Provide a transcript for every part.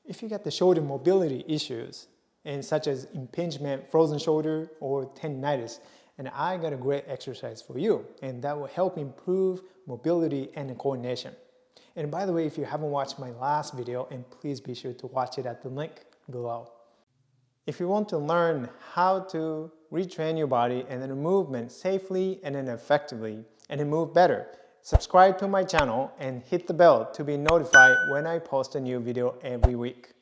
If you get the shoulder mobility issues, and such as impingement, frozen shoulder, or tendonitis, and I got a great exercise for you, and that will help improve mobility and coordination. And by the way, if you haven't watched my last video, and please be sure to watch it at the link below. If you want to learn how to retrain your body and then movement safely and then effectively and then move better, subscribe to my channel and hit the bell to be notified when I post a new video every week.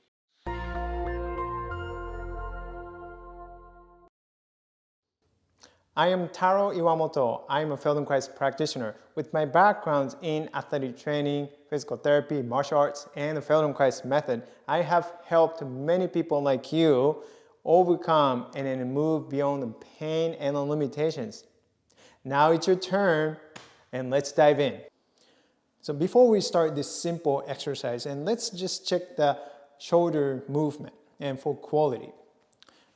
I am Taro Iwamoto. I am a Feldenkrais practitioner with my backgrounds in athletic training, physical therapy, martial arts, and the Feldenkrais method. I have helped many people like you overcome and then move beyond the pain and the limitations. Now it's your turn, and let's dive in. So before we start this simple exercise, and let's just check the shoulder movement and for quality.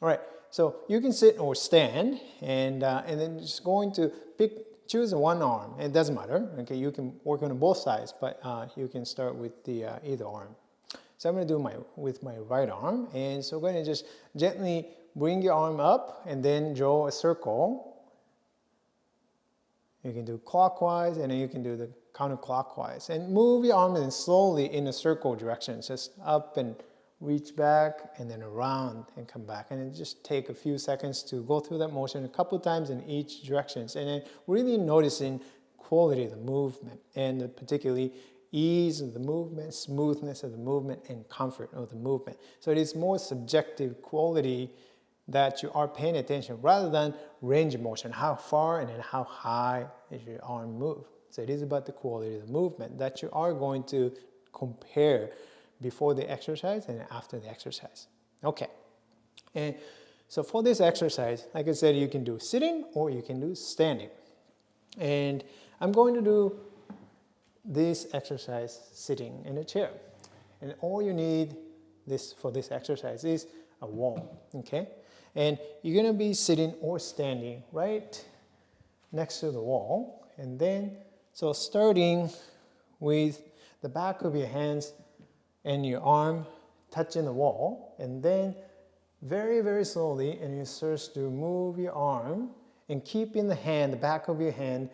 All right. So you can sit or stand, and then just going to choose one arm. It doesn't matter. Okay, you can work on both sides, but you can start with the either arm. So I'm going to do with my right arm, and so I'm going to just gently bring your arm up, and then draw a circle. You can do clockwise, and then you can do the counterclockwise, and move your arm slowly in a circle direction, just up and reach back and then around and come back, and then just take a few seconds to go through that motion a couple times in each direction, and then really noticing quality of the movement, and particularly ease of the movement, smoothness of the movement, and comfort of the movement. So it is more subjective quality that you are paying attention rather than range of motion, how far and then how high is your arm move. So it is about the quality of the movement that you are going to compare before the exercise and after the exercise. Okay, and so for this exercise, like I said, you can do sitting or you can do standing. And I'm going to do this exercise sitting in a chair. And all you need for this exercise is a wall, okay? And you're gonna be sitting or standing right next to the wall. And then, so starting with the back of your hands and your arm touching the wall, and then very, very slowly, and you start to move your arm and keeping the back of your hand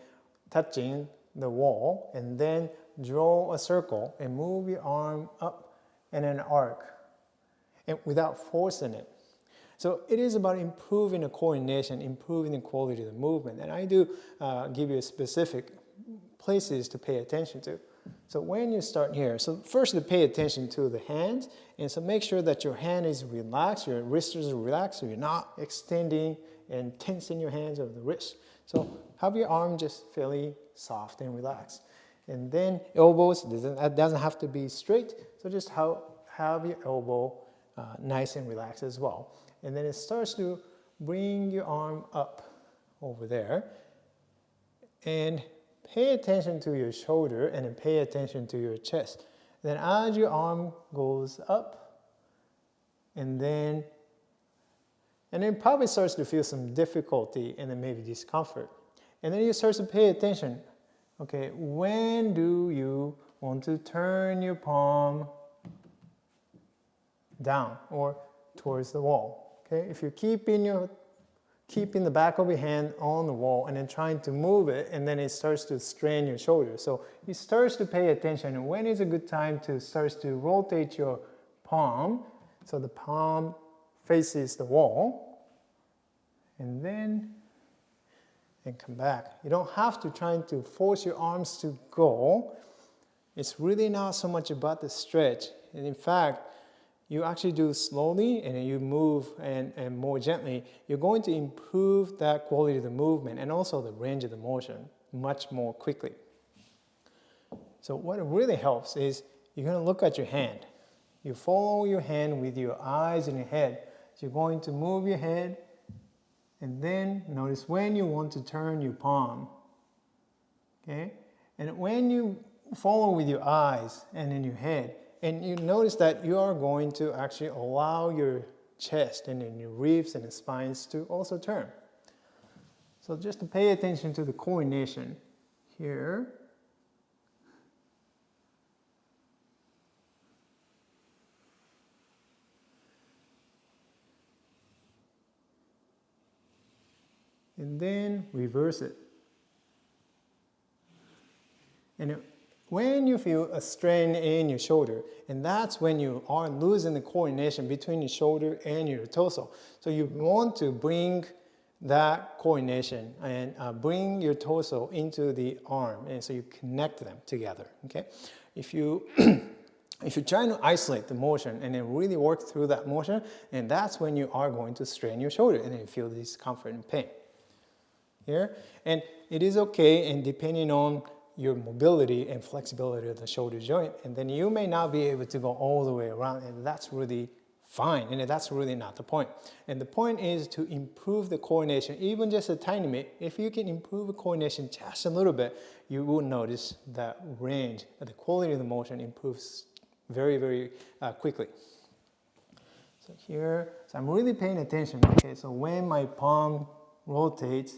touching the wall, and then draw a circle and move your arm up in an arc and without forcing it. So it is about improving the coordination, improving the quality of the movement, and I do give you specific places to pay attention to. So when you start here, so first to pay attention to the hands, and so make sure that your hand is relaxed, your wrist is relaxed, so you're not extending and tensing your hands over the wrist. So have your arm just fairly soft and relaxed. And then elbows, it doesn't have to be straight, so just have your elbow nice and relaxed as well. And then it starts to bring your arm up over there, and pay attention to your shoulder and then pay attention to your chest. Then as your arm goes up, and then probably starts to feel some difficulty and then maybe discomfort. And then you start to pay attention. Okay, when do you want to turn your palm down or towards the wall? Okay, if you're keeping the back of your hand on the wall and then trying to move it, and then it starts to strain your shoulder. So you start to pay attention, and when is a good time to start to rotate your palm so the palm faces the wall, and then come back. You don't have to try to force your arms to go. It's really not so much about the stretch, and in fact, you actually do slowly and you move and more gently, you're going to improve that quality of the movement and also the range of the motion much more quickly. So what really helps is you're going to look at your hand. You follow your hand with your eyes and your head. So you're going to move your head, and then notice when you want to turn your palm. Okay? And when you follow with your eyes and in your head, and you notice that you are going to actually allow your chest and then your ribs and the spines to also turn. So just to pay attention to the coordination here. and then reverse it. And when you feel a strain in your shoulder, and that's when you are losing the coordination between your shoulder and your torso. So you want to bring that coordination and bring your torso into the arm, and so you connect them together. Okay, if you if you're trying to isolate the motion and then really work through that motion, and that's when you are going to strain your shoulder and then you feel discomfort and pain here. And it is okay, and depending on your mobility and flexibility of the shoulder joint, and then you may not be able to go all the way around, and that's really fine, and that's really not the point. And the point is to improve the coordination, even just a tiny bit. If you can improve the coordination just a little bit, you will notice that range, the quality of the motion improves very, very quickly. So here, so I'm really paying attention, okay? So when my palm rotates,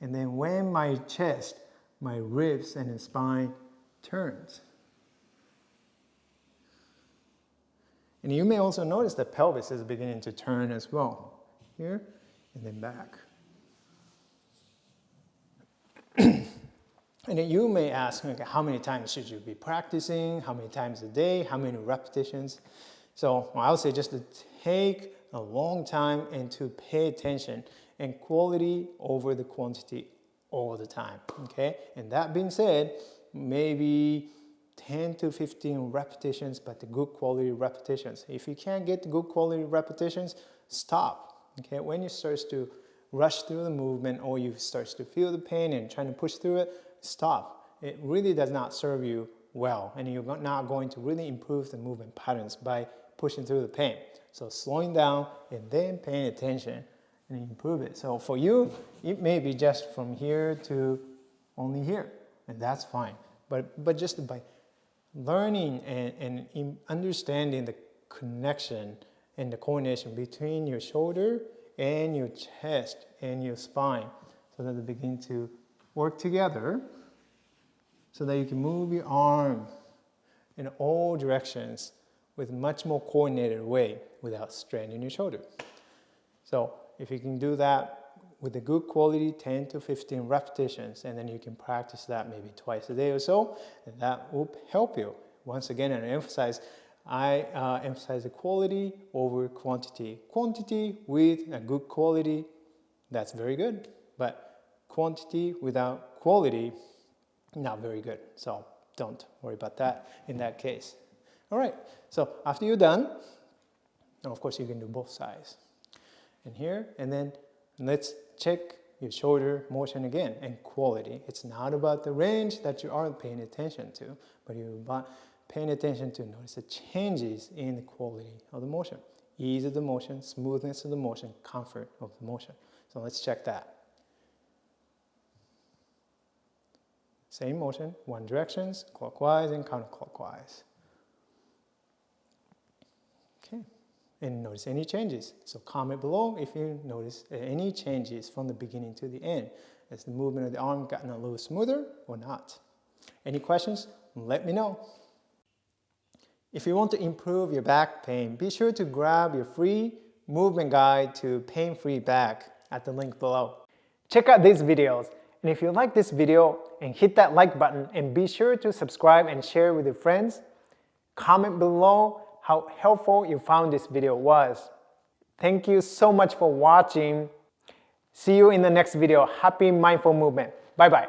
and then when my chest, my ribs and the spine turns. And you may also notice the pelvis is beginning to turn as well. Here, and then back. And then you may ask, okay, how many times should you be practicing? How many times a day? How many repetitions? So I would say just to take a long time and to pay attention, and quality over the quantity all the time, okay? And that being said, maybe 10 to 15 repetitions, but the good quality repetitions. If you can't get the good quality repetitions, stop, okay? When you start to rush through the movement, or you start to feel the pain and trying to push through it, stop. It really does not serve you well, and you're not going to really improve the movement patterns by pushing through the pain. So slowing down and then paying attention and improve it. So for you, it may be just from here to only here, and that's fine. But just by learning and understanding the connection and the coordination between your shoulder and your chest and your spine, so that they begin to work together, so that you can move your arm in all directions with much more coordinated way without straining your shoulder. So if you can do that with a good quality, 10 to 15 repetitions, and then you can practice that maybe twice a day or so, and that will help you. Once again, I emphasize the quality over quantity. Quantity with a good quality, that's very good, but quantity without quality, not very good. So don't worry about that in that case. All right, so after you're done, and of course you can do both sides. And here, and then let's check your shoulder motion again, and quality. It's not about the range that you are paying attention to, but you're paying attention to notice the changes in the quality of the motion. Ease of the motion, smoothness of the motion, comfort of the motion. So let's check that. Same motion, one directions, clockwise and counterclockwise. Okay, and notice any changes. So comment below if you notice any changes from the beginning to the end. Has the movement of the arm gotten a little smoother or not? Any questions? Let me know. If you want to improve your back pain, be sure to grab your free movement guide to pain-free back at the link below. Check out these videos, and if you like this video, and hit that like button, and be sure to subscribe and share with your friends. Comment below how helpful you found this video was. Thank you so much for watching. See you in the next video. Happy mindful movement. Bye bye.